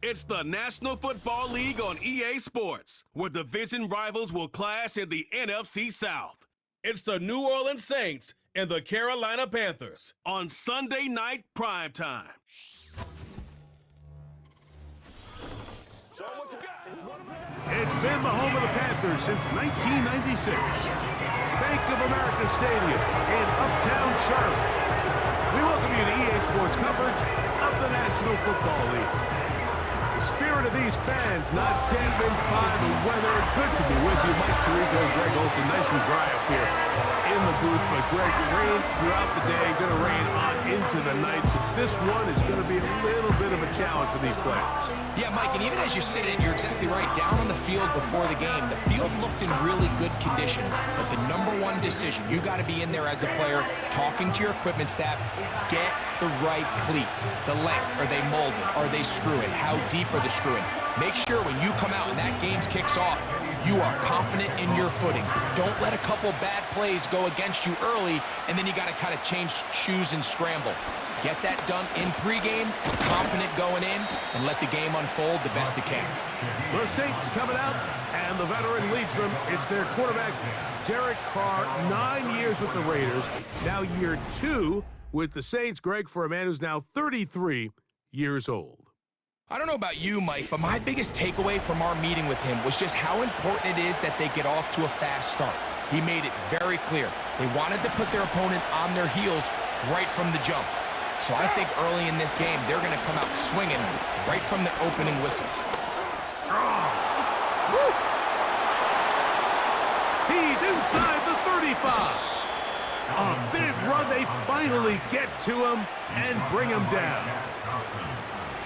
It's the National Football League on EA Sports, where division rivals will clash in the NFC South. It's the New Orleans Saints and the Carolina Panthers on Sunday night primetime. It's been the home of the Panthers since 1996. Bank of America Stadium in Uptown Charlotte. We welcome you to EA Sports coverage of the National Football League. The spirit of these fans not dampened by the weather. Good to be with you. Mike Tirico and Greg Olson. Nice and dry up here in the booth. But Greg, rain throughout the day. Going to rain on into the night. So this one is going to be a little bit of a challenge for these players. Yeah, Mike, and even as you said it, you're exactly right. Down on the field before the game, the field looked in really good condition. But the number one decision, you got to be in there as a player, talking to your equipment staff, get the right cleats. The length, are they molded? Are they screwing? How deep are they screwing? Make sure when you come out and that game kicks off, you are confident in your footing. Don't let a couple bad plays go against you early, and then you got to kind of change shoes and scramble. Get that done in pregame, confident going in, and let the game unfold the best it can. The Saints coming out, and the veteran leads them. It's their quarterback, Derek Carr, 9 years with the Raiders, now year 2 with the Saints. Greg, for a man who's now 33 years old. I don't know about you, Mike, but my biggest takeaway from our meeting with him was just how important it is that they get off to a fast start. He made it very clear. They wanted to put their opponent on their heels right from the jump. So I think early in this game, they're going to come out swinging right from the opening whistle. He's inside the 35. A big run. They finally get to him and bring him down.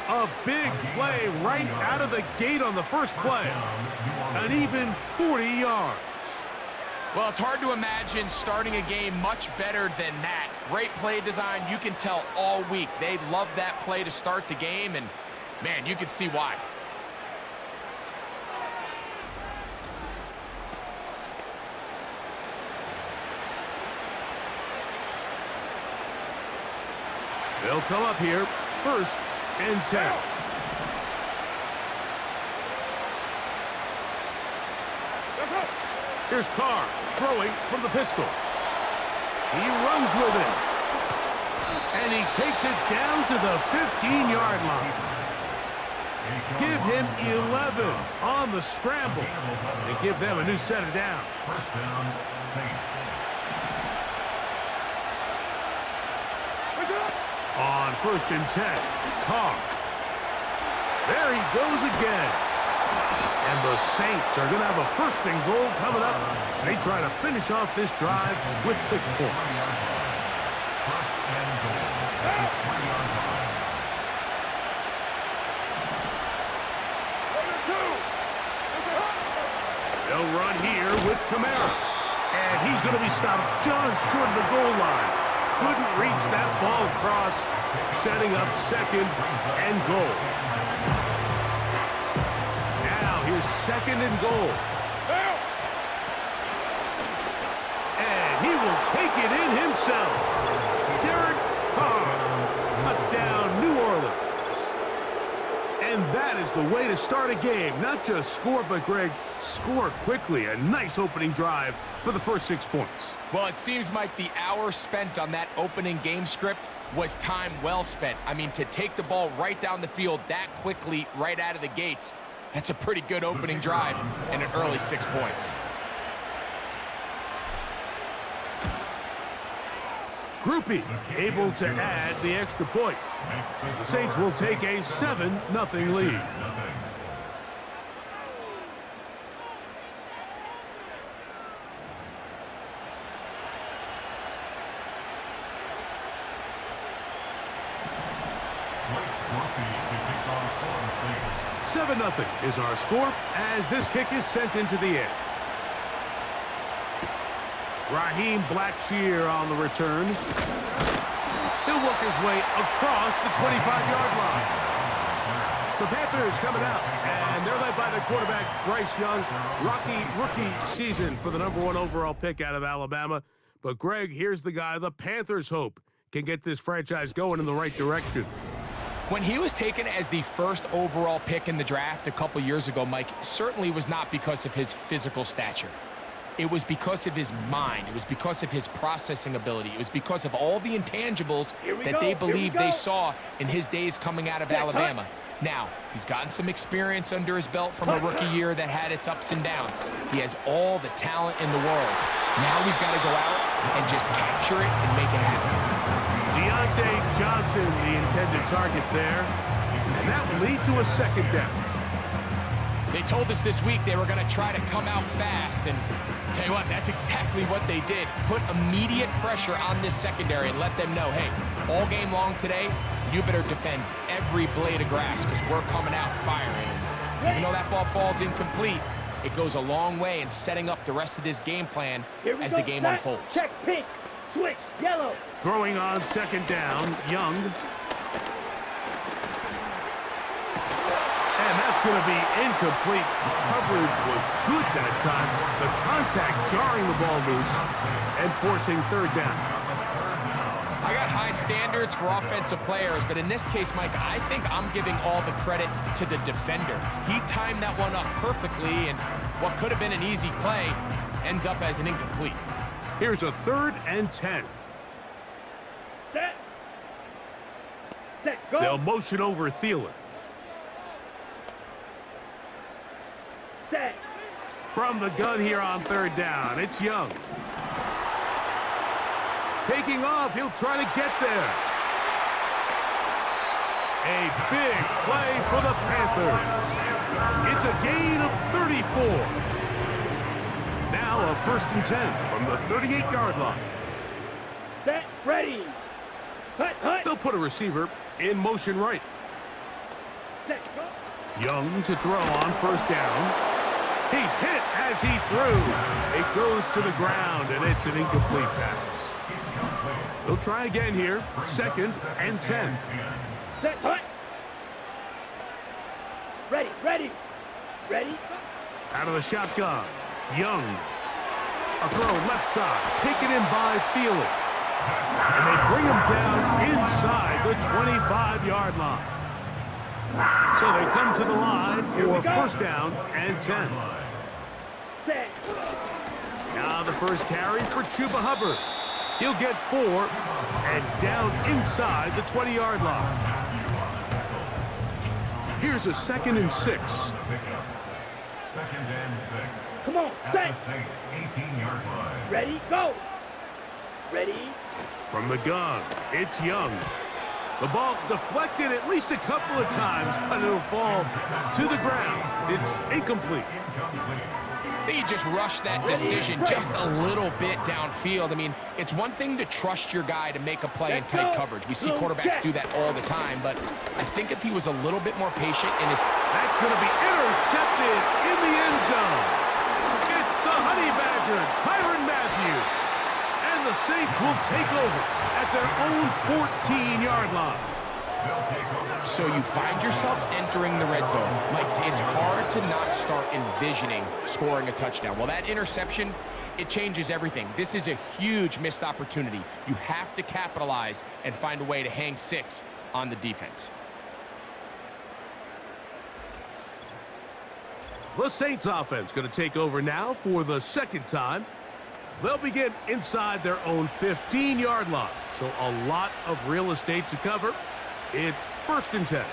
A big play right out of the gate on the first play. An even 40 yards. Well, it's hard to imagine starting a game much better than that. Great play design. You can tell all week they love that play to start the game, and, man, you can see why. They'll come up here, 1st and 10. Here's Carr throwing from the pistol. He runs with it. And he takes it down to the 15-yard line. Give him 11 on the scramble. And give them a new set of downs. On 1st and 10, Carr. There he goes again. And the Saints are going to have a 1st and goal coming up. They try to finish off this drive with 6 points. They'll run here with Kamara. And he's going to be stopped just short of the goal line. Couldn't reach that ball across, setting up 2nd and goal. Here's 2nd and goal. And he will take it in himself. Derek Carr. Touchdown, New Orleans. And that is the way to start a game. Not just score, but, Greg, score quickly. A nice opening drive for the first 6 points. Well, it seems like the hour spent on that opening game script was time well spent. I mean, to take the ball right down the field that quickly right out of the gates, that's a pretty good opening drive and an early 6 points. Groupie able to add the extra point. The Saints will take a 7-0 lead. Nothing is our score as this kick is sent into the air. Raheem Blackshear on the return. He'll work his way across the 25-yard line. The Panthers coming out, and they're led by their quarterback, Bryce Young. Rookie season for the #1 overall pick out of Alabama. But, Greg, here's the guy the Panthers hope can get this franchise going in the right direction. When he was taken as the first overall pick in the draft a couple years ago, Mike, certainly was not because of his physical stature. It was because of his mind. It was because of his processing ability. It was because of all the intangibles that they believed they saw in his days coming out of Alabama. Now, he's gotten some experience under his belt from a rookie year that had its ups and downs. He has all the talent in the world. Now he's got to go out and just capture it and make it happen. Deontay Johnson, the intended target there, and that will lead to a second down. They told us this week they were going to try to come out fast, and tell you what, that's exactly what they did. Put immediate pressure on this secondary and let them know, hey, all game long today, you better defend every blade of grass because we're coming out firing. And even though that ball falls incomplete, it goes a long way in setting up the rest of this game plan as the game unfolds. Check pink, switch yellow. Throwing on second down, Young. And that's going to be incomplete. Coverage was good that time. The contact jarring the ball loose and forcing third down. I got high standards for offensive players, but in this case, Mike, I think I'm giving all the credit to the defender. He timed that one up perfectly, and what could have been an easy play ends up as an incomplete. Here's a 3rd and 10. Set, go. They'll motion over Thielen. Set. From the gun here on 3rd down, it's Young. Taking off, he'll try to get there. A big play for the Panthers. It's a gain of 34. Now a 1st and 10 from the 38-yard line. Set, ready. Hut, hut. They'll put a receiver in motion right. Set, go. Young to throw on 1st down. He's hit as he threw. It goes to the ground, and it's an incomplete pass. They'll try again here. 2nd and 10. Set, hut. Ready, ready. Ready. Out of the shotgun. Young. A throw left side. Taken in by Thielen. And they bring him down inside the 25-yard line. So they come to the line for 1st down and 10. Set. Now the first carry for Chuba Hubbard. He'll get 4 and down inside the 20-yard line. Here's a 2nd and 6. 2nd and 6. Come on, set. At the Saints' 18-yard line. Ready, go. Ready. From the gun, it's Young. The ball deflected at least a couple of times, but it'll fall to the ground. It's incomplete. They just rushed that decision just a little bit downfield. I mean, it's one thing to trust your guy to make a play in tight coverage. We see quarterbacks do that all the time, but I think if he was a little bit more patient in his... That's going to be intercepted in the end zone. It's the Honey Badger, Tyrann Mathieu. And the Saints will take over at their own 14-yard line. So you find yourself entering the red zone. Mike, it's hard to not start envisioning scoring a touchdown. Well, that interception, it changes everything. This is a huge missed opportunity. You have to capitalize and find a way to hang 6 on the defense. The Saints offense going to take over now for the 2nd time. They'll begin inside their own 15-yard line. So a lot of real estate to cover. It's 1st and 10.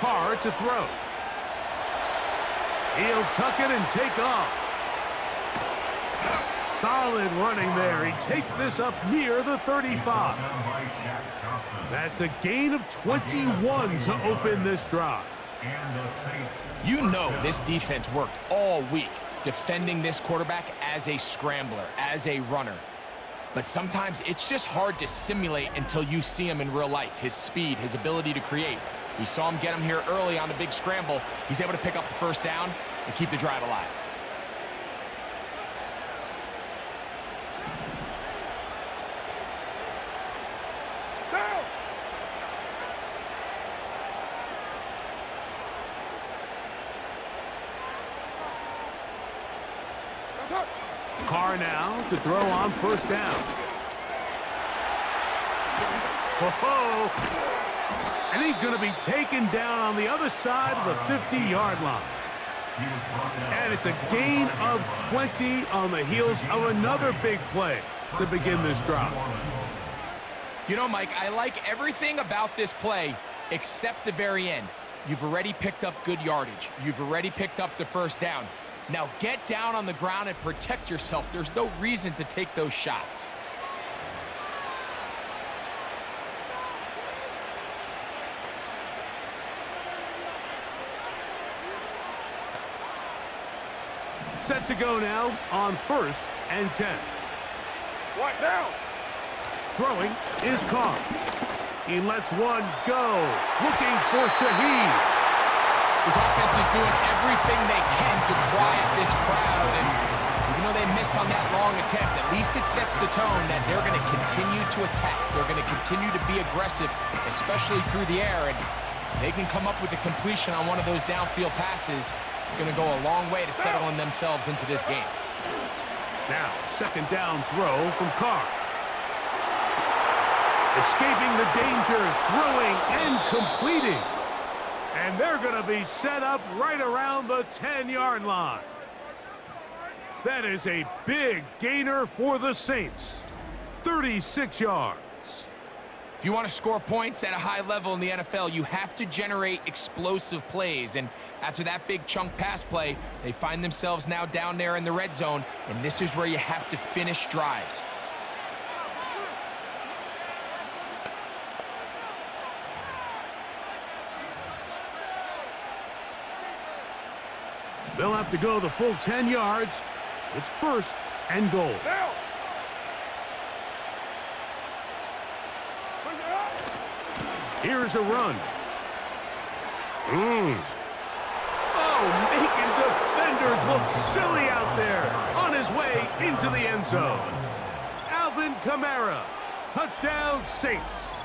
Carr to throw. He'll tuck it and take off. Solid running there. He takes this up near the 35. That's a gain of 21 to open this drive. You know this defense worked all week defending this quarterback as a scrambler, as a runner. But sometimes it's just hard to simulate until you see him in real life. His speed, his ability to create. We saw him get him here early on the big scramble. He's able to pick up the 1st down and keep the drive alive. Carr now to throw on first down. Whoa! And he's going to be taken down on the other side of the 50-yard line. And it's a gain of 20 on the heels of another big play to begin this drive. You know, Mike, I like everything about this play except the very end. You've already picked up good yardage. You've already picked up the first down. Now get down on the ground and protect yourself. There's no reason to take those shots. Set to go now on 1st and 10. What now? Throwing is Carr. He lets one go. Looking for Shaheed. This offense is doing everything they can to quiet this crowd. And even though they missed on that long attempt, at least it sets the tone that they're going to continue to attack. They're going to continue to be aggressive, especially through the air. And they can come up with a completion on one of those downfield passes. It's going to go a long way to settling themselves into this game. Now, second down throw from Carr. Escaping the danger, throwing and completing. And they're going to be set up right around the 10-yard line. That is a big gainer for the Saints. 36 yards. If you want to score points at a high level in the NFL, you have to generate explosive plays. And after that big chunk pass play, they find themselves now down there in the red zone, and this is where you have to finish drives. They'll have to go the full 10 yards. It's 1st and goal. Now. Here's a run. Oh, making defenders look silly out there. On his way into the end zone. Alvin Kamara. Touchdown, Saints.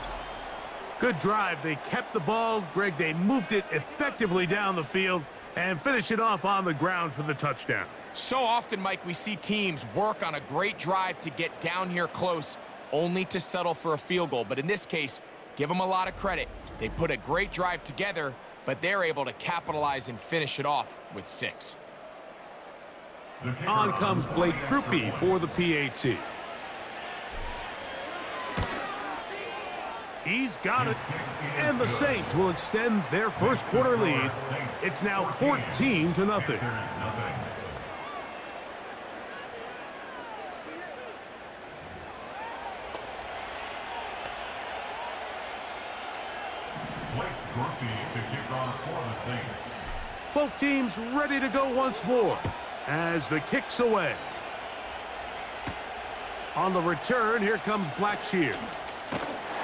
Good drive. They kept the ball. Greg, they moved it effectively down the field and finish it off on the ground for the touchdown. So often, Mike, we see teams work on a great drive to get down here close, only to settle for a field goal. But in this case, give them a lot of credit. They put a great drive together, but they're able to capitalize and finish it off with 6. On comes Blake Grupe for the PAT. He's got it. And the Saints will extend their first quarter lead. It's now 14-0. Both teams ready to go once more as the kick's away. On the return, here comes Blackshear.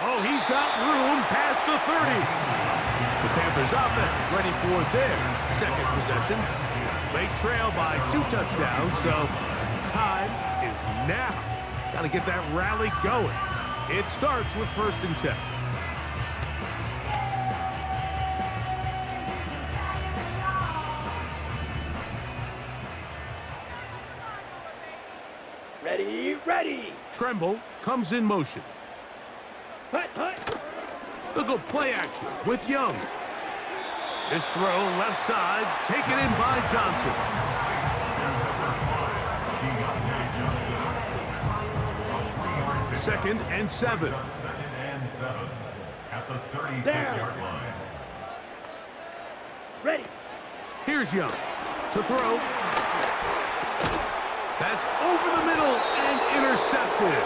Oh, he's got room past the 30. The Panthers offense ready for their second possession. They trail by 2 touchdowns, so time is now. Got to get that rally going. It starts with 1st and 10. Ready, ready. Tremble comes in motion. Hut, hut. Look at play action with Young. This throw left side taken in by Johnson. Second and 7. At the 36-yard line. Ready. Here's Young to throw. That's over the middle and intercepted.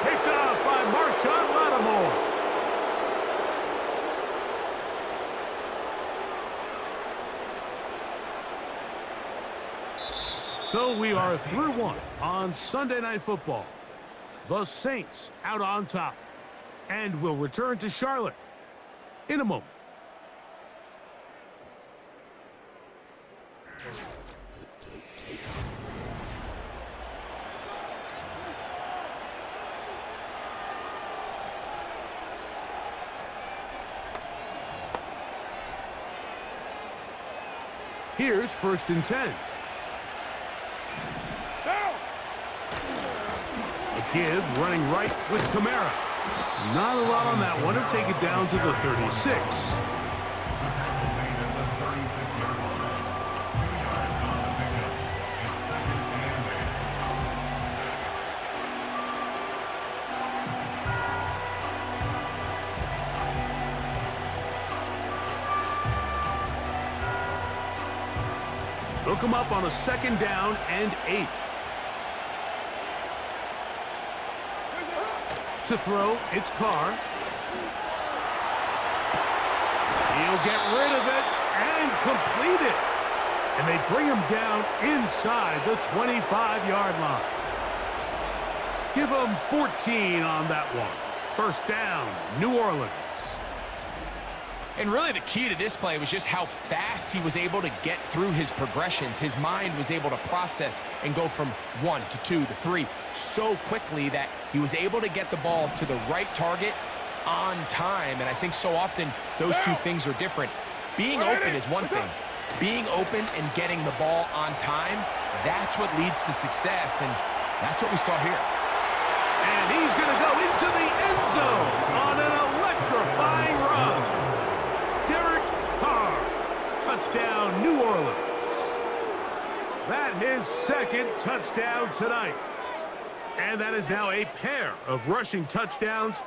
Picked off by Marshawn Lattimore. So we are through one on Sunday Night Football. The Saints out on top. And will return to Charlotte in a moment. Here's 1st and 10. Give running right with Kamara. Not a lot on that one. He'll take it down to the 36. They'll come up on a 2nd down and 8. To throw, it's Carr. He'll get rid of it and complete it. And they bring him down inside the 25-yard line. Give him 14 on that one. 1st down, New Orleans. And really the key to this play was just how fast he was able to get through his progressions. His mind was able to process and go from 1 to 2 to 3 so quickly that he was able to get the ball to the right target on time. And I think so often those two things are different. Being open is one thing. Being open and getting the ball on time, that's what leads to success. And that's what we saw here. And he's going to go into the end zone on an electrifying run. Touchdown, New Orleans. That his 2nd touchdown tonight. And that is now a pair of rushing touchdowns.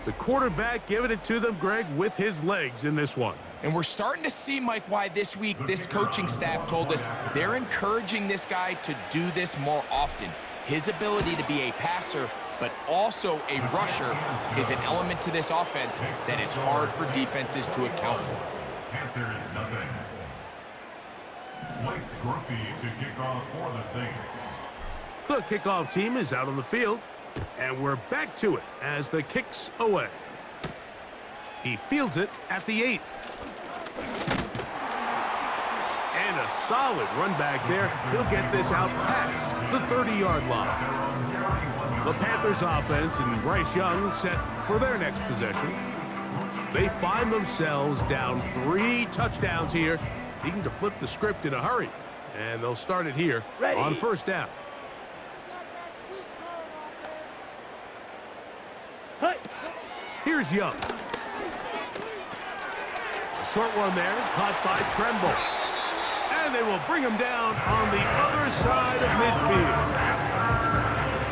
The quarterback giving it to them, Greg, with his legs in this one. And we're starting to see, Mike, why this week this coaching staff told us they're encouraging this guy to do this more often. His ability to be a passer, but also a rusher, is an element to this offense that is hard for defenses to account for. Panthers nothing. Mike Grumpy to kick off for the Saints. The kickoff team is out on the field, and we're back to it as the kick's away. He fields it at the 8. And a solid run back there. He'll get this out past the 30-yard line. The Panthers offense and Bryce Young set for their next possession. They find themselves down 3 touchdowns here, needing to flip the script in a hurry. And they'll start it here on 1st down. Here's Young. A short one there, caught by Tremble. And they will bring him down on the other side of midfield.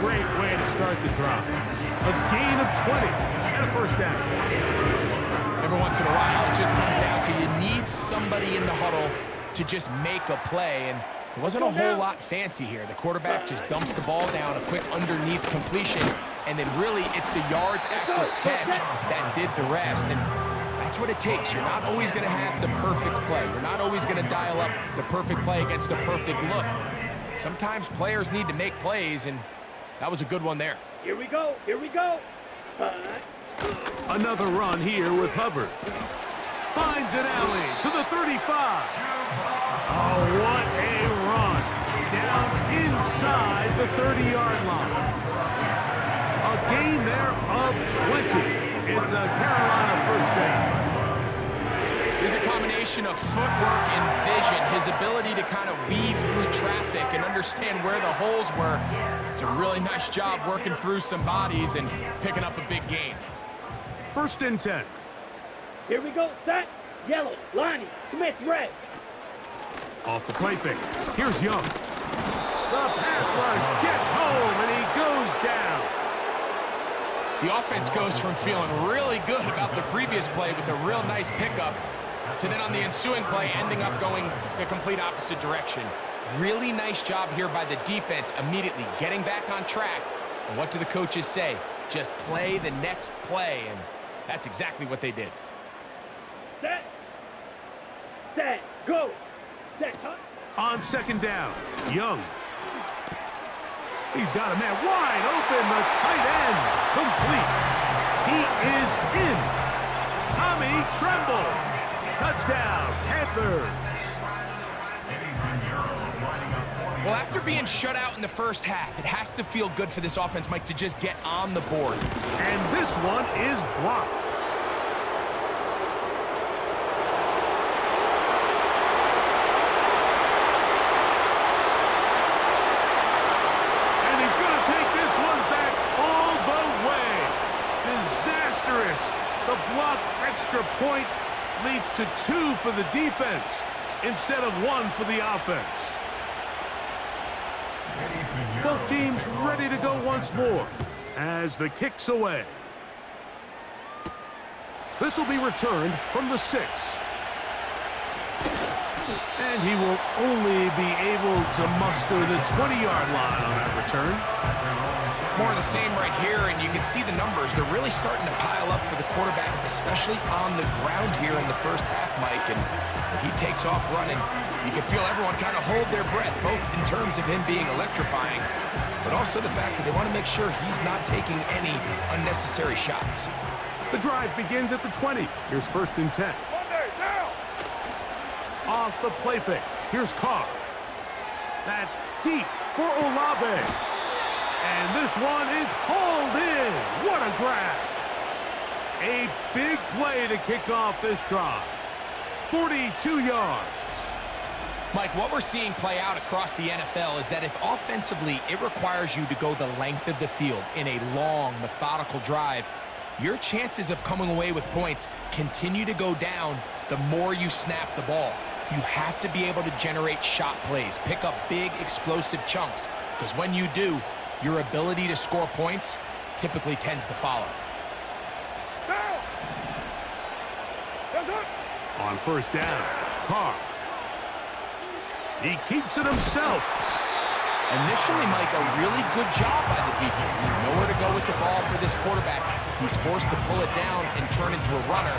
Great way to start the drive. A gain of 20 and a 1st down. Every once in a while, it just comes down to you need somebody in the huddle to just make a play, and it wasn't a whole lot fancy here. The quarterback just dumps the ball down, a quick underneath completion, and then really it's the yards after catch that did the rest, and that's what it takes. You're not always going to have the perfect play. You're not always going to dial up the perfect play against the perfect look. Sometimes players need to make plays, and that was a good one there. Here we go. Here we go. Another run here with Hubbard. Finds an alley to the 35. Oh, what a run. Down inside the 30-yard line. A gain there of 20. It's a Carolina 1st down. There's a combination of footwork and vision, his ability to kind of weave through traffic and understand where the holes were. It's a really nice job working through some bodies and picking up a big gain. 1st and 10. Here we go. Set. Yellow. Lonnie. Smith. Red. Off the play fake. Here's Young. The pass rush gets home, and he goes down. The offense goes from feeling really good about the previous play with a real nice pickup to then on the ensuing play ending up going the complete opposite direction. Really nice job here by the defense immediately getting back on track. And what do the coaches say? Just play the next play, and that's exactly what they did. Set. Set. Go. Set. Huh? On 2nd down, Young. He's got a man wide open, the tight end, complete. He is in. Tommy Tremble. Touchdown, Panthers. Well, after being shut out in the 1st half, it has to feel good for this offense, Mike, to just get on the board. And this one is blocked. And he's going to take this one back point leads to 2 for the defense instead of 1 for the offense. Both teams ready to go once more as the kick's away. This will be returned from the 6. And he will only be able to muster the 20-yard line on that return. More of the same right here, and you can see the numbers. They're really starting to pile up for the quarterback, especially on the ground here in the first half, Mike. And when he takes off running, you can feel everyone kind of hold their breath, both in terms of him being electrifying, but also the fact that they want to make sure he's not taking any unnecessary shots. The drive begins at the 20. Here's 1st and 10. Off the play fake. Here's Carr. That's deep for Olave. And this one is hauled in. What a grab. A big play to kick off this drive. 42 yards. Mike, what we're seeing play out across the NFL is that if offensively it requires you to go the length of the field in a long, methodical drive, your chances of coming away with points continue to go down the more you snap the ball. You have to be able to generate shot plays, pick up big, explosive chunks, because when you do, your ability to score points typically tends to follow. On 1st down, Carr. He keeps it himself. Initially, Mike, a really good job by the defense. Nowhere to go with the ball for this quarterback. He's forced to pull it down and turn into a runner.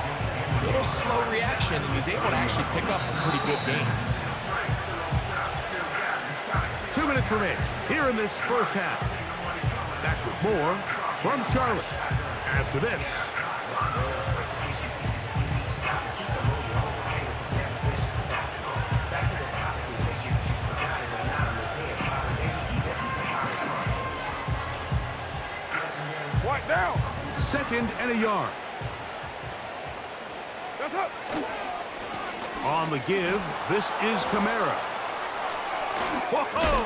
A little slow reaction, and he's able to actually pick up a pretty good game. 2 minutes remain here in this first half. Back with more from Charlotte after this. What now? 2nd and a yard. On the give, this is Kamara. Whoa!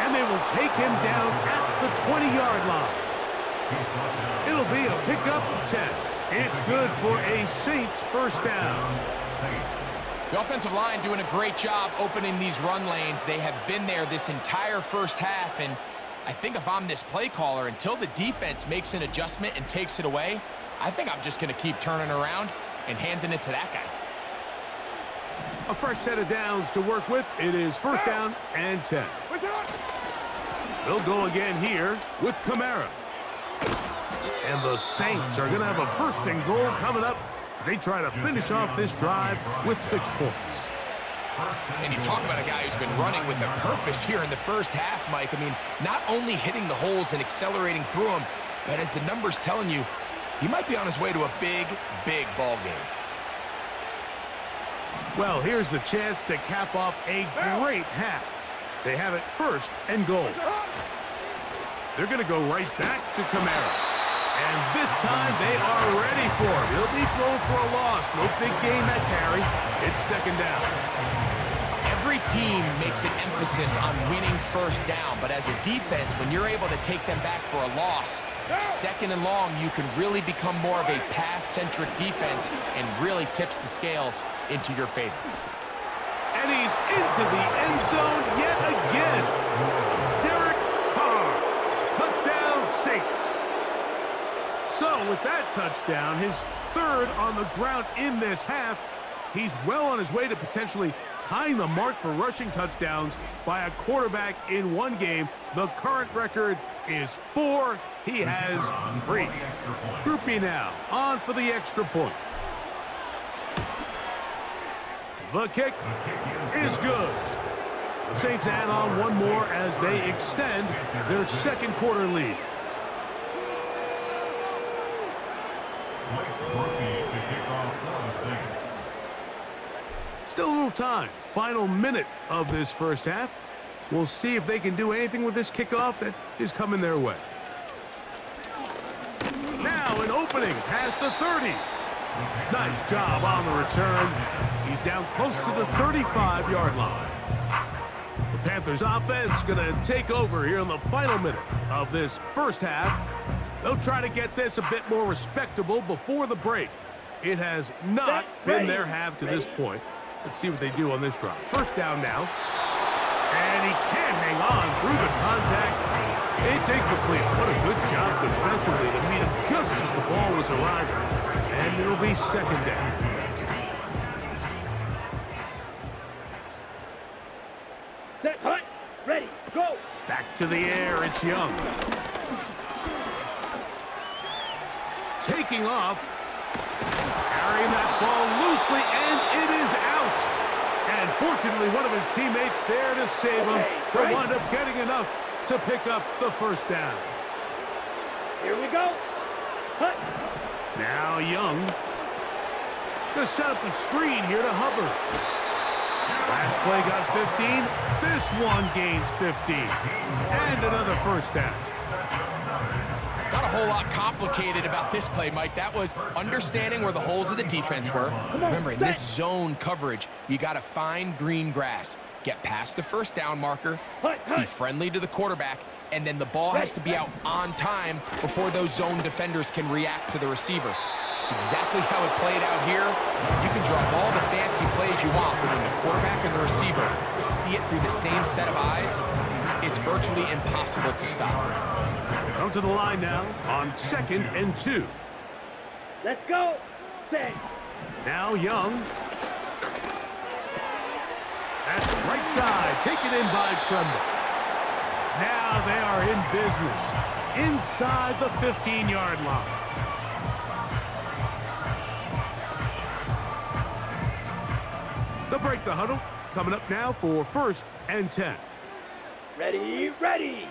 And they will take him down at the 20-yard line. It'll be a pickup of 10. It's good for a Saints first down. The offensive line doing a great job opening these run lanes. They have been there this entire first half, and I think if I'm this play caller, until the defense makes an adjustment and takes it away, I think I'm just going to keep turning around and handing it to that guy. A fresh set of downs to work with. It is 1st down and 10. They'll go again here with Kamara. And the Saints are going to have a 1st and goal coming up. They try to finish off this drive with 6 points. And you talk about a guy who's been running with a purpose here in the first half, Mike. I mean, not only hitting the holes and accelerating through them, but as the numbers telling you, he might be on his way to a big, big ball game. Well, here's the chance to cap off a great half. They have it 1st and goal. They're going to go right back to Kamara. And this time they are ready for him. He'll be thrown for a loss. No big gain that carry. It's 2nd down. Every team makes an emphasis on winning 1st down, but as a defense, when you're able to take them back for a loss, 2nd and long, you can really become more of a pass-centric defense and really tips the scales into your favor. And he's into the end zone yet again. Derek Carr. Touchdown, Saints. So with that touchdown, his 3rd on the ground in this half, he's well on his way to potentially tying the mark for rushing touchdowns by a quarterback in one game. The current record is 4. He has 3. Groupie now on for the extra point. The kick is good. The Saints add on one more as they extend their 2nd quarter lead. Still a little time. Final minute of this first half. We'll see if they can do anything with this kickoff that is coming their way. Now an opening past the 30. Nice job on the return. He's down close to the 35-yard line. The Panthers offense going to take over here in the final minute of this first half. They'll try to get this a bit more respectable before the break. It has not been their half to this point. Let's see what they do on this drive. First down now. And he can't hang on through the contact. It's incomplete. What a good job defensively to meet him just as the ball was arriving. And it'll be second down. Set, hut, ready, go. Back to the air, it's Young. Taking off. Carrying that ball loosely, and it is out. And fortunately, one of his teammates there to save him. They'll wind up getting enough to pick up the first down. Here we go. Hut. Now Young. Gonna set up the screen here to Hubbard. Last play got 15. This one gains 15. And another first down. Not a whole lot complicated about this play, Mike. That was understanding where the holes of the defense were. Remember, in this zone coverage, you got to find green grass. Get past the first down marker, be friendly to the quarterback, and then the ball has to be out on time before those zone defenders can react to the receiver. It's exactly how it played out here. You can draw all the fancy plays you want, but when the quarterback and the receiver see it through the same set of eyes, it's virtually impossible to stop. Come to the line now on 2nd and 2. Let's go. Set. Now Young. At the right side, taken in by Tremble. Now they are in business inside the 15-yard line. They'll break the huddle. Coming up now for 1st and 10. Ready, ready.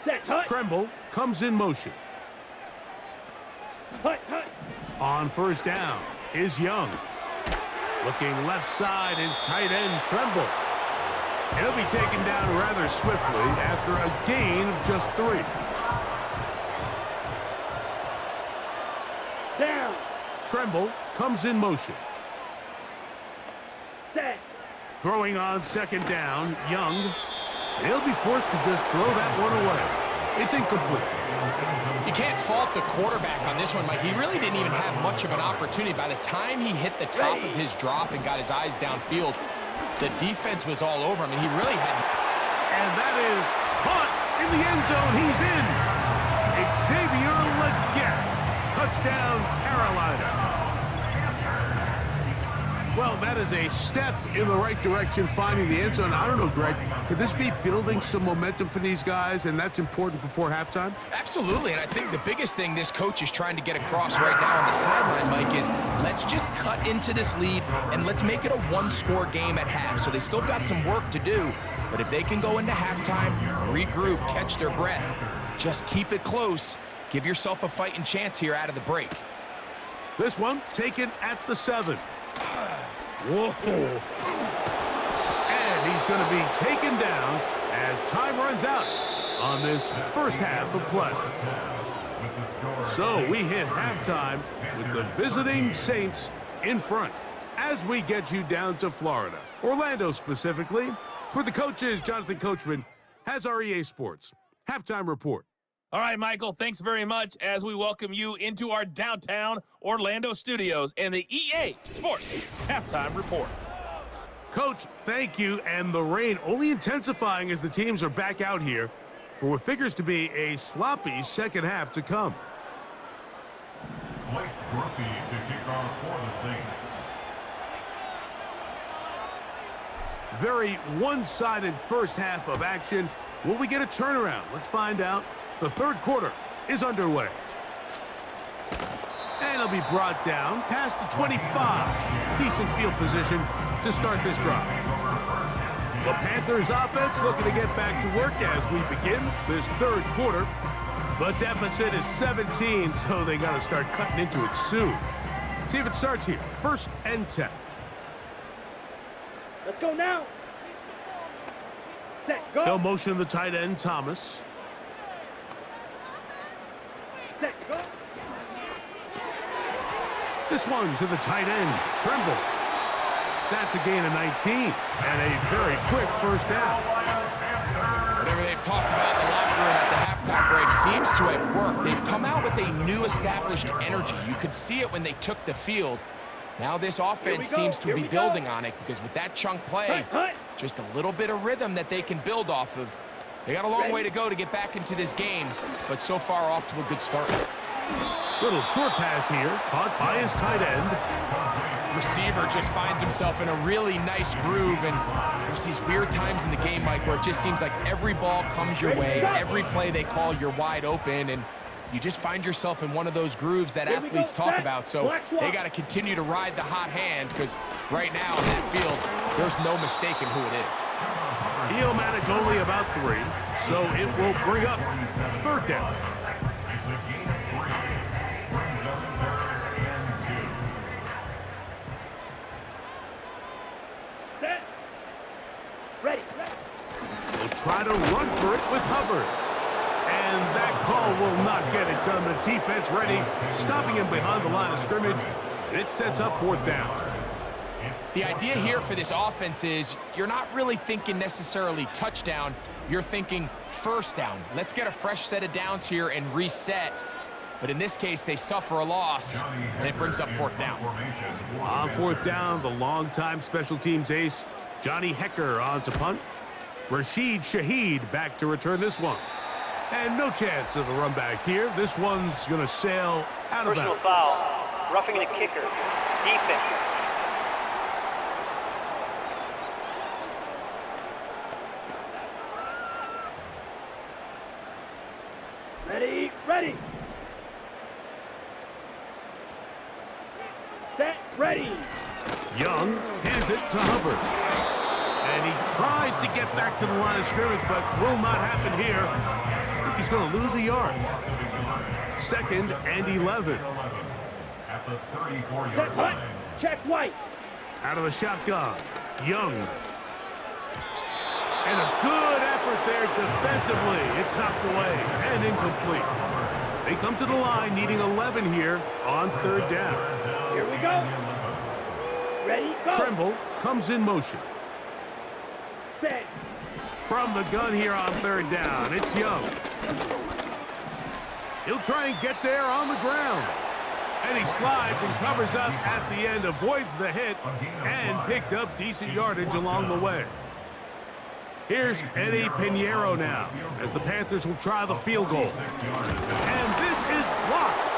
Set, hut. Tremble comes in motion. Hut, hut. On first down is Young. Looking left side is tight end Tremble. And he'll be taken down rather swiftly after a gain of just 3. Down. Tremble comes in motion. Set. Throwing on 2nd down, Young. And he'll be forced to just throw that one away. It's incomplete. You can't fault the quarterback on this one, Mike. He really didn't even have much of an opportunity. By the time he hit the top of his drop and got his eyes downfield, the defense was all over him, and he really had... And that is caught in the end zone. He's in. Xavier Legette. Touchdown, Carolina. Well, that is a step in the right direction, finding the end zone. I don't know, Greg, could this be building some momentum for these guys, and that's important before halftime? Absolutely, and I think the biggest thing this coach is trying to get across right now on the sideline, Mike, is let's just cut into this lead, and let's make it a one-score game at half. So they still got some work to do, but if they can go into halftime, regroup, catch their breath, just keep it close, give yourself a fighting chance here out of the break. This one taken at the 7. Whoa. And he's going to be taken down as time runs out on this first half of play. So we hit halftime with the visiting Saints in front as we get you down to Florida. Orlando specifically. It's where the coach is. Jonathan Coachman has our EA Sports halftime report. All right, Michael, thanks very much as we welcome you into our downtown Orlando studios and the EA Sports Halftime Report. Coach, thank you. And the rain only intensifying as the teams are back out here for what figures to be a sloppy second half to come. Blake Grumpy to kick off for the Saints. Very one-sided first half of action. Will we get a turnaround? Let's find out. The third quarter is underway. And he'll be brought down past the 25. Decent field position to start this drive. The Panthers offense looking to get back to work as we begin this third quarter. The deficit is 17, so they got to start cutting into it soon. See if it starts here. 1st and 10. Let's go now. Set, go. They'll motion the tight end, Thomas. Set, go. This one to the tight end, Tremble. That's a gain of 19 and a very quick first down. Whatever they've talked about in the locker room at the halftime break seems to have worked. They've come out with a new established energy. You could see it when they took the field. Now this offense seems to be building on it because with that chunk play, just a little bit of rhythm that they can build off of. They got a long way to go to get back into this game, but so far off to a good start. Little short pass here, caught by his tight end. Receiver just finds himself in a really nice groove, and there's these weird times in the game, Mike, where it just seems like every ball comes your way, every play they call, you're wide open, and you just find yourself in one of those grooves that athletes talk about. So they got to continue to ride the hot hand, because right now in that field, there's no mistaking who it is. He'll manage only about 3, so it will bring up 3rd down. Set. Ready. They'll try to run for it with Hubbard. And that call will not get it done. The defense ready, stopping him behind the line of scrimmage. It sets up 4th down. The idea here for this offense is you're not really thinking necessarily touchdown. You're thinking 1st down. Let's get a fresh set of downs here and reset. But in this case, they suffer a loss, and it brings up 4th down. On 4th down, the longtime special teams ace, Johnny Hecker on to punt. Rashid Shaheed back to return this one. And no chance of a run back here. This one's going to sail out of bounds. Personal foul. Roughing the kicker. Defense. Ready. Ready. Set. Ready. Young hands it to Hubbard. And he tries to get back to the line of scrimmage, but will not happen here. He's going to lose a yard. 2nd and 11. At the 34-yard Set. line. Check White. Out of the shotgun, Young. And a good effort there defensively. It's knocked away and incomplete. They come to the line needing 11 here on 3rd down. Here we go. Ready, go. Tremble comes in motion. Set. From the gun here on 3rd down, it's Young. He'll try and get there on the ground. And he slides and covers up at the end, avoids the hit, and picked up decent yardage along the way. Here's Eddie Pinheiro now, as the Panthers will try the field goal. And this is blocked.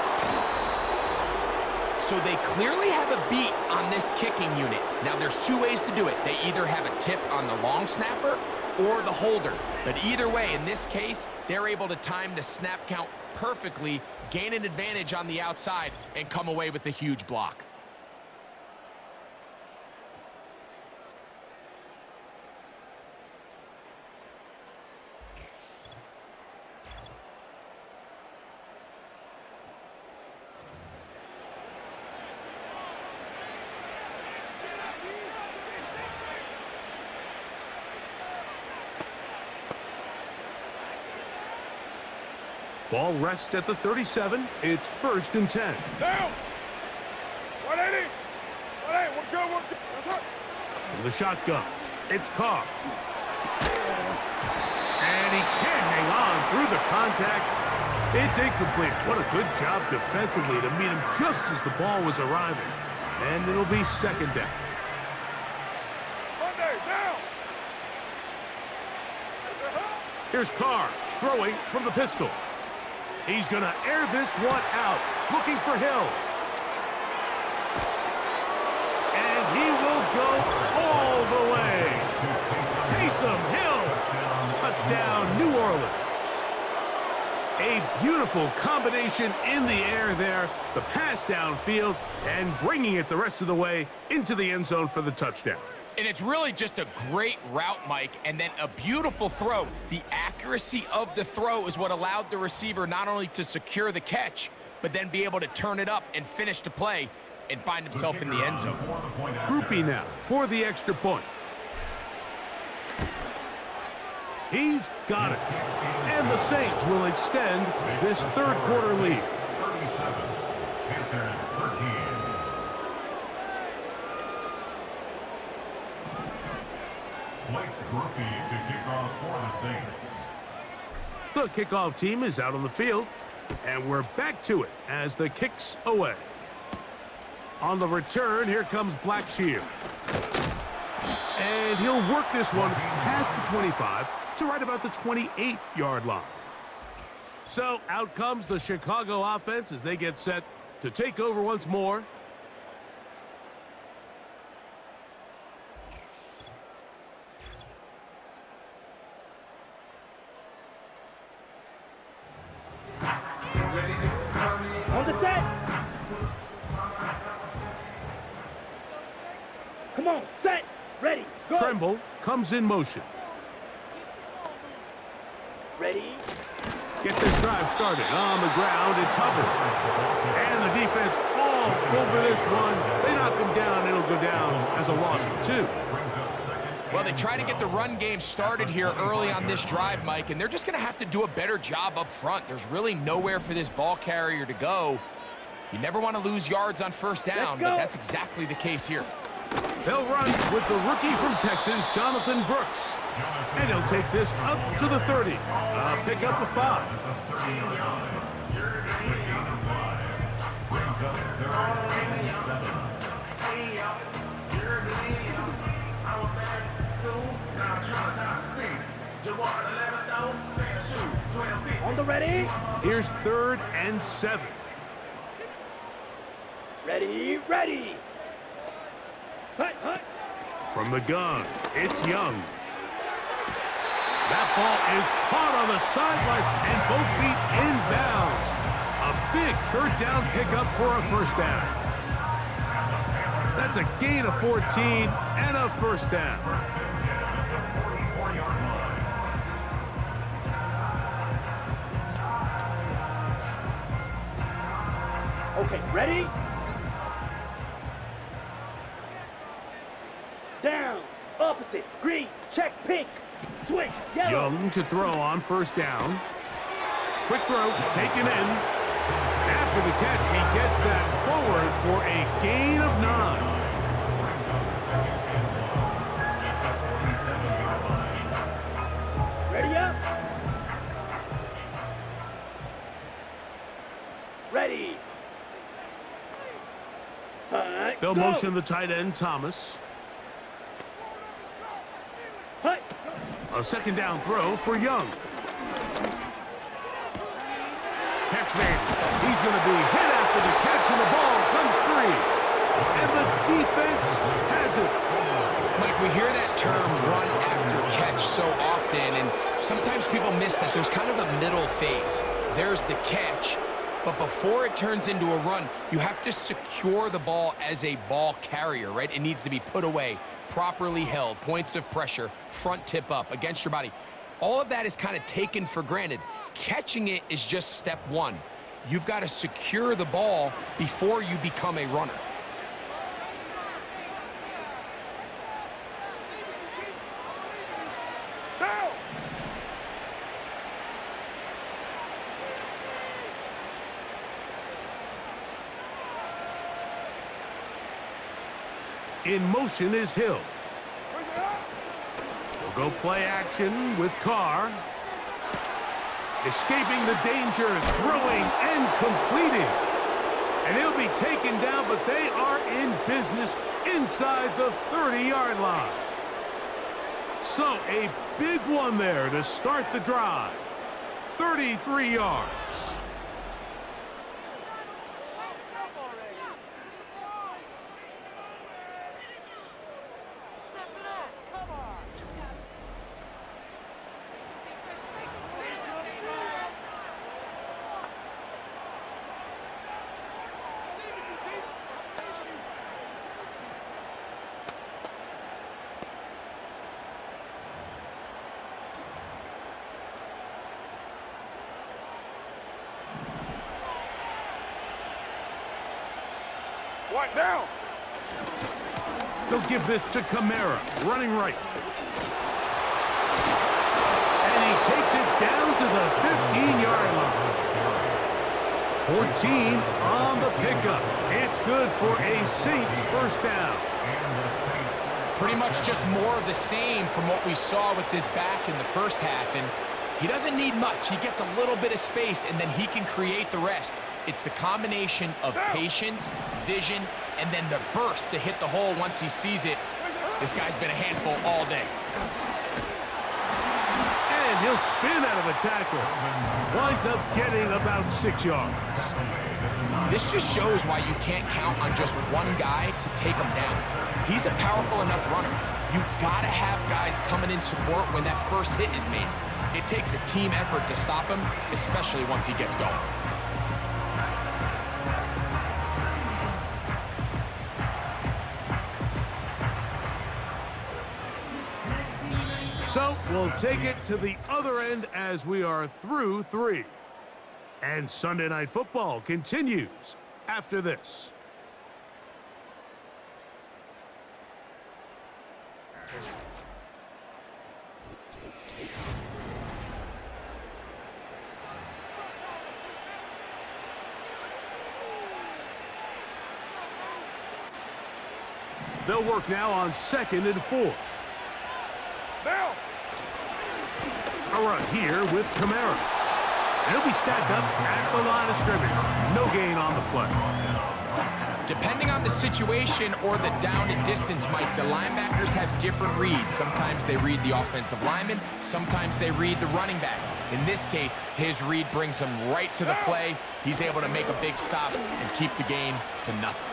So they clearly have a beat on this kicking unit. Now, there's 2 ways to do it. They either have a tip on the long snapper or the holder. But either way, in this case, they're able to time the snap count perfectly, gain an advantage on the outside, and come away with a huge block. Ball rests at the 37. It's 1st and 10. Down. 180. 180. We're good. We're good. That's right. From the shotgun, it's Carr. And he can't hang on through the contact. It's incomplete. What a good job defensively to meet him just as the ball was arriving. And it'll be 2nd down. Monday, down. Here's Carr throwing from the pistol. He's going to air this one out, looking for Hill. And he will go all the way. Taysom Hill, touchdown, New Orleans. A beautiful combination in the air there, the pass downfield, and bringing it the rest of the way into the end zone for the touchdown. And it's really just a great route, Mike, and then a beautiful throw. The accuracy of the throw is what allowed the receiver not only to secure the catch, but then be able to turn it up and finish the play and find himself in the end zone. Groupie now for the extra point. He's got it. And the Saints will extend this 3rd quarter lead. 37, Panthers 13. Blake Groupie to kick off for the Saints. The kickoff team is out on the field, and we're back to it as the kick's away. On the return, here comes Blackshear. And he'll work this one past the 25 to right about the 28-yard line. So out comes the Chicago offense as they get set to take over once more. On the set. Come on, set, ready, go. Tremble comes in motion. Ready. Get this drive started on the ground. It's Hubbard. And the defense all over this one. They knock him down. It'll go down as a loss of 2. Well, they try to get the run game started here early on this drive, Mike, and they're just going to have to do a better job up front. There's really nowhere for this ball carrier to go. You never want to lose yards on first down, but that's exactly the case here. They'll run with the rookie from Texas, Jonathan Brooks. And he'll take this up to the 30. Pick up a 5. On the ready. Here's 3rd and 7. Ready, ready. Hut, hut. From the gun, it's Young. That ball is caught on the sideline and both feet inbounds. A big 3rd down pickup for a first down. That's a gain of 14 and a first down. Okay, ready? Down, opposite, green, check, pink, switch, yellow. Young to throw on first down. Quick throw, taken in. After the catch, he gets that forward for a gain of 9. Ready up. Ready. They'll go. motion the tight end, Thomas. Hut. A 2nd down throw for Young. Catch made. He's going to be hit after the catch, and the ball comes free. And the defense has it. Mike, we hear that term run after catch so often, and sometimes people miss that there's kind of a middle phase. There's the catch, but before it turns into a run, you have to secure the ball as a ball carrier, right? It needs to be put away, properly held, points of pressure, front tip up against your body. All of that is kind of taken for granted. Catching it is just step 1. You've got to secure the ball before you become a runner. Now. In motion is Hill. Bring it up. We'll go play action with Carr. Escaping the danger, throwing and completing. And he'll be taken down, but they are in business inside the 30-yard line. So a big one there to start the drive. 33 yards. What now? They'll give this to Kamara, running right. And he takes it down to the 15-yard line. 14 on the pickup. It's good for a Saints first down. Pretty much just more of the same from what we saw with this back in the first half. And He doesn't need much. He gets a little bit of space, and then he can create the rest. It's the combination of patience, vision, and then the burst to hit the hole once he sees it. This guy's been a handful all day. And he'll spin out of a tackle. Winds up getting about 6 yards. This just shows why you can't count on just one guy to take him down. He's a powerful enough runner. You gotta have guys coming in support when that first hit is made. It takes a team effort to stop him, especially once he gets going. So we'll take it to the other end as we are through 3. And Sunday Night Football continues after this. They'll work now on 2nd and 4. Now. A run here with Kamara. He'll be stacked up at the line of scrimmage. No gain on the play. Depending on the situation or the down and distance, Mike, the linebackers have different reads. Sometimes they read the offensive lineman. Sometimes they read the running back. In this case, his read brings him right to the play. He's able to make a big stop and keep the gain to nothing.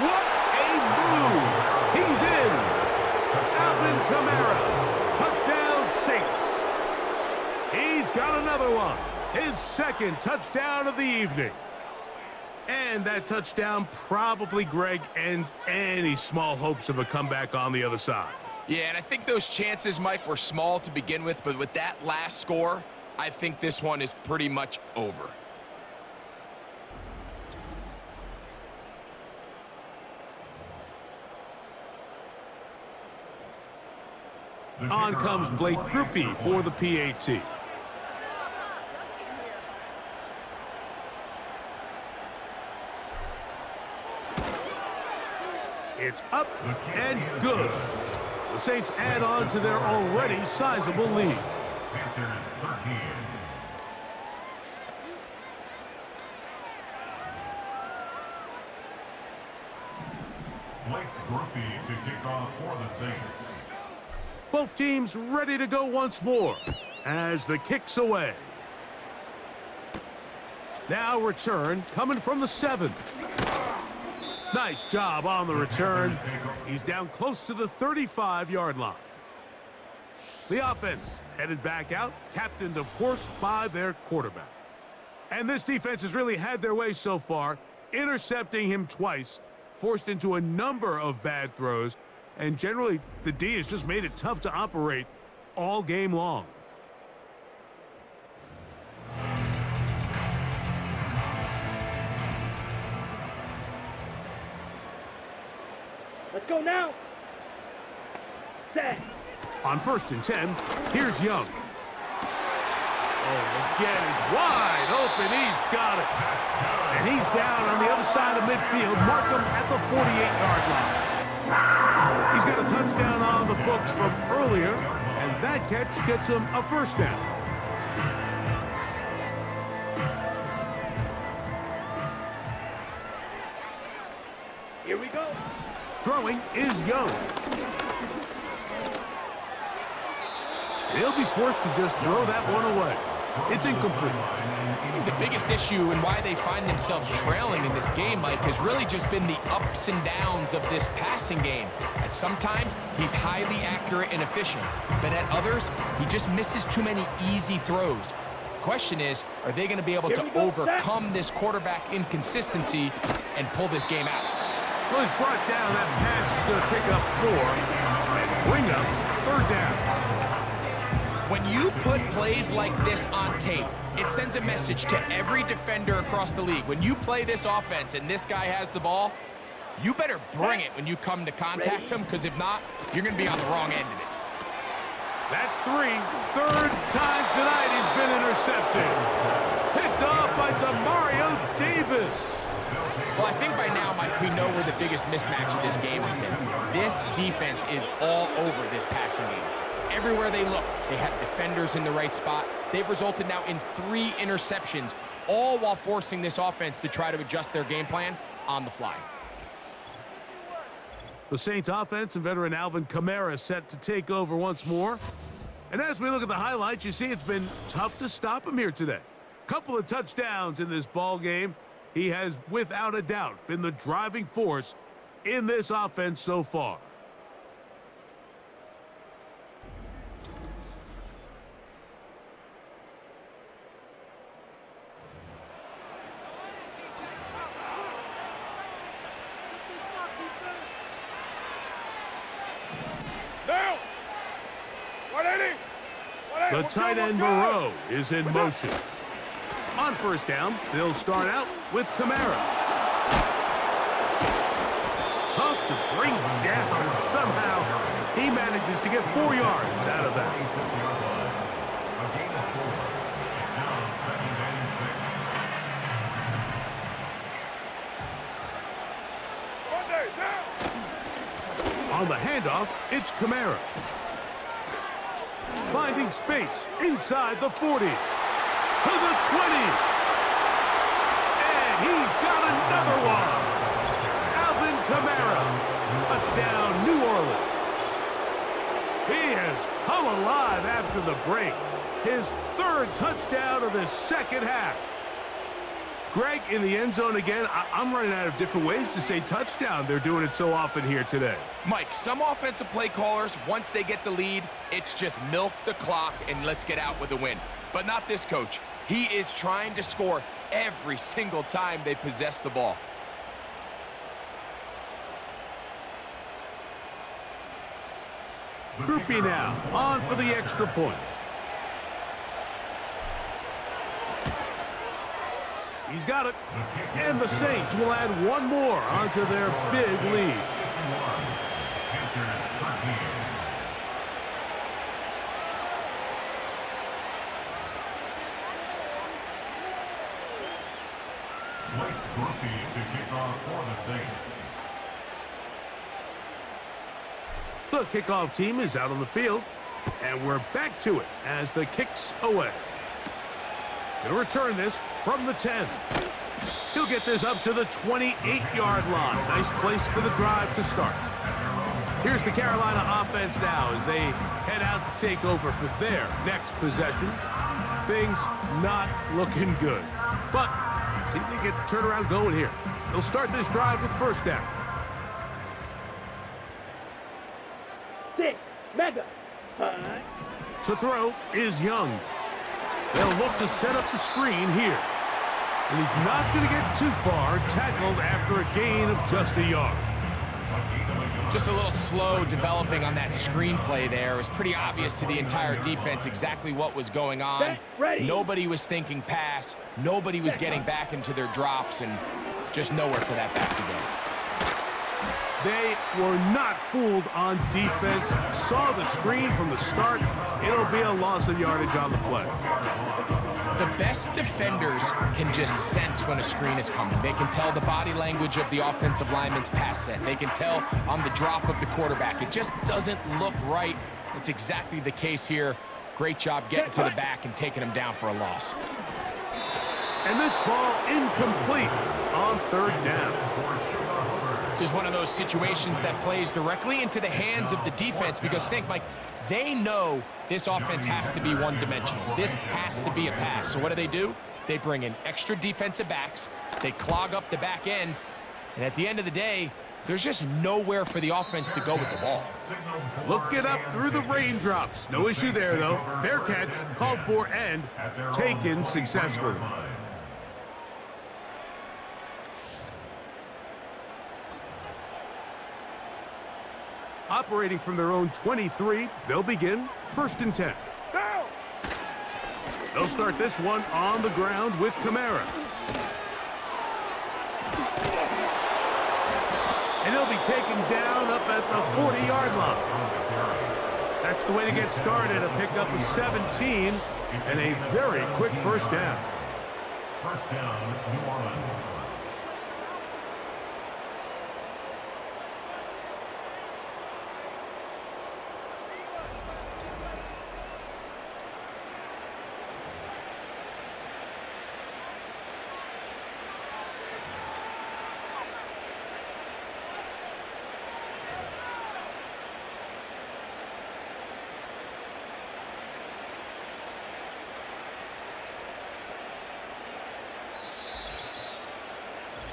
What a move! He's in! Alvin Kamara. Touchdown, Saints. He's got another one. His 2nd touchdown of the evening. And that touchdown probably, Greg, ends any small hopes of a comeback on the other side. Yeah, and I think those chances, Mike, were small to begin with, but with that last score, I think this one is pretty much over. On comes Blake Grupe for the PAT. It's up and good. The Saints add on to their already sizable lead. Panthers 13. Blake Grupe to kick off for the Saints. Both teams ready to go once more as the kick's away. Now return coming from the 7. Nice job on the return. He's down close to the 35-yard line. The offense headed back out, captained, of course, by their quarterback. And this defense has really had their way so far, intercepting him twice, forced into a number of bad throws, and generally the D has just made it tough to operate all game long. Let's go now. Set. On 1st and 10, here's Young. Oh, again, wide open. He's got it. And he's down on the other side of midfield. Mark him at the 48-yard line. He's got a touchdown on the books from earlier, and that catch gets him a 1st down. Here we go. Throwing is Young. He'll be forced to just throw that one away. It's incomplete. I think the biggest issue and why they find themselves trailing in this game, Mike, has really just been the ups and downs of this passing game. At sometimes, he's highly accurate and efficient, but at others, he just misses too many easy throws. Question is, are they going to be able to overcome this quarterback inconsistency and pull this game out? Well, he's brought down. That pass is going to pick up 4 and bring up 3rd down. When you put plays like this on tape, it sends a message to every defender across the league. When you play this offense and this guy has the ball, you better bring it when you come to contact him, because if not, you're going to be on the wrong end of it. That's 3. 3rd time tonight he's been intercepted. Picked off by Demario Davis. Well, I think by now, Mike, we know where the biggest mismatch of this game has been. This defense is all over this passing game. everywhere they look, they have defenders in the right spot. They've resulted now in 3 interceptions, all while forcing this offense to try to adjust their game plan on the fly. The Saints offense and veteran Alvin Kamara set to take over once more. And as we look at the highlights, you see it's been tough to stop him here today. Couple of touchdowns in this ball game. He has, without a doubt, been the driving force in this offense so far. Now! 180! The tight end Moreau is in motion. On first down, they'll start out with Kamara. Tough to bring down, and somehow he manages to get 4 yards out of that. A gain of 4. It's now 2nd and 6. Monday, now! On the handoff, it's Kamara. Finding space inside the 40. To the 20. And he's got another one. Alvin Kamara. Touchdown, New Orleans. He has come alive after the break. His 3rd touchdown of the second half. Greg, in the end zone again. I'm running out of different ways to say touchdown. They're doing it so often here today. Mike, some offensive play callers, once they get the lead, it's just milk the clock and let's get out with a win. But not this coach. He is trying to score every single time they possess the ball. Groupie now, on for the extra point. He's got it. And the Saints will add one more onto their big lead. Panthers 13. Blake Groupie to kick off for the Saints. The kickoff team is out on the field, and we're back to it as the kick's away. Gonna return this from the 10. He'll get this up to the 28-yard line. Nice place for the drive to start. Here's the Carolina offense now as they head out to take over for their next possession. Things not looking good, but see if they get the turnaround going here. They'll start this drive with first down. 6, mega. 5. To throw is Young. They'll look to set up the screen here. And he's not going to get too far, tackled after a gain of just a yard. Just a little slow developing on that screenplay there. It was pretty obvious to the entire defense exactly what was going on. Nobody was thinking pass. Nobody was getting back into their drops, and just nowhere for that back to go. They were not fooled on defense. Saw the screen from the start. It'll be a loss of yardage on the play. The best defenders can just sense when a screen is coming. They can tell the body language of the offensive lineman's pass set. They can tell on the drop of the quarterback. It just doesn't look right. It's exactly the case here. Great job getting to the back and taking him down for a loss. And this ball incomplete on third down. This is one of those situations that plays directly into the hands of the defense because think, Mike, they know this offense has to be one-dimensional. This has to be a pass. So what do? They bring in extra defensive backs. They clog up the back end. And at the end of the day, there's just nowhere for the offense to go with the ball. Look it up through the raindrops. No issue there, though. Fair catch, called for, and taken successfully. Operating from their own 23, they'll begin first and 10. They'll start this one on the ground with Kamara. And he'll be taken down up at the 40-yard line. That's the way to get started, a pickup of 17 and a very quick first down. First down, New Orleans.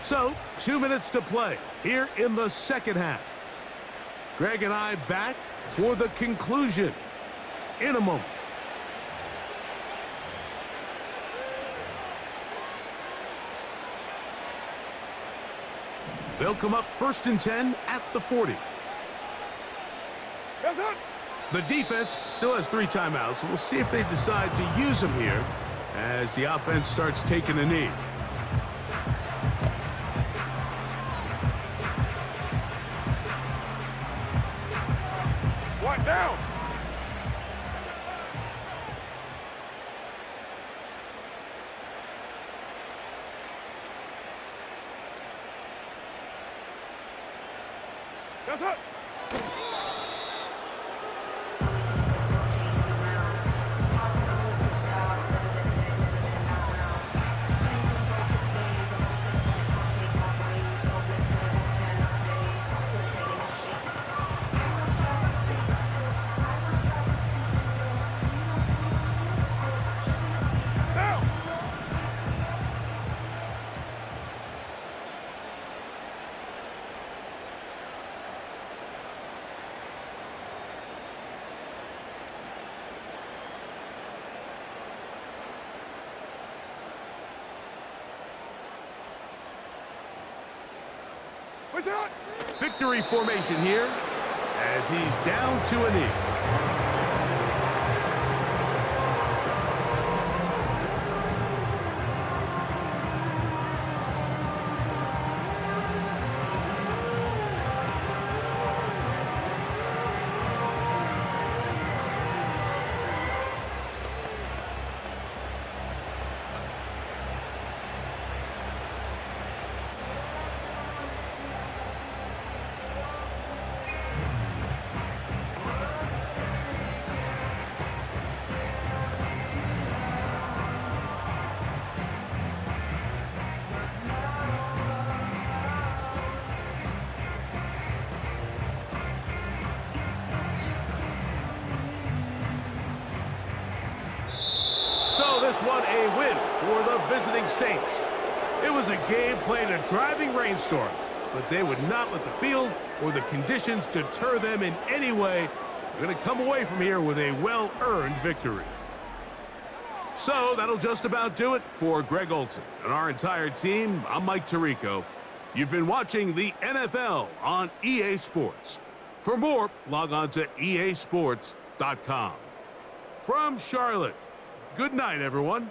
So, 2 minutes to play here in the second half. Greg and I back for the conclusion in a moment. They'll come up 1st and 10 at the 40. That's it. The defense still has 3 timeouts. We'll see if they decide to use them here as the offense starts taking a knee. What down? That's it. What's that? Victory formation here as he's down to a knee. So this one a win for the visiting Saints. It was a game played in a driving rainstorm, but they would not let the field or the conditions deter them in any way. They're going to come away from here with a well-earned victory. So that'll just about do it for Greg Olson and our entire team. I'm Mike Tirico. You've been watching the NFL on EA Sports. For more, log on to easports.com. From Charlotte, good night, everyone.